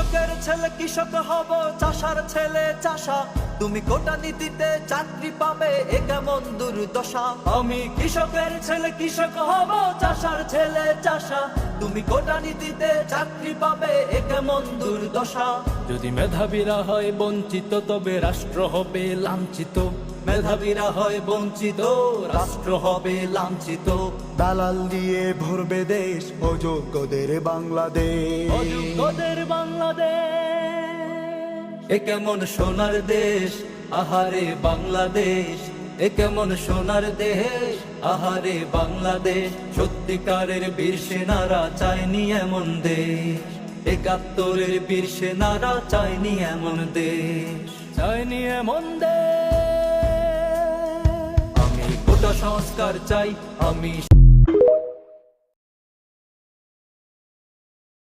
কৃষকের ছেলে কৃষক হব, চাষার ছেলে চাষা। তুমি কোটা নীতিতে চাকরি পাবে, এ কেমন দুর্দশা। আমি কৃষকের ছেলে কৃষক হব, চাষার ছেলে চাষা। তুমি কোটা নীতিতে চাকরি পাবে, এ কেমন দুর্দশা। যদি মেধাবীরা হয় বঞ্চিত, তবে রাষ্ট্র হবে লাঞ্ছিত। মেধাবীরা হয় বঞ্চিত, রাষ্ট্র হবে লাঞ্ছিত। দালাল দিয়ে ভরবে দেশ, অযোগ্যদের বাংলাদেশ। অযোগ্যদের বাংলাদেশ। এ কেমন সোনার দেশ, আহারে বাংলাদেশ। এ কেমন সোনার দেশ, আহারে বাংলাদেশ। সত্যিকারের বীর সেনারা চায়নি এমন দেশ। ৭১-এর বীর সেনারা চায়নি এমন দেশ। চাইনি এমন দেশ। আমি কোটা সংস্কার চাই, আমি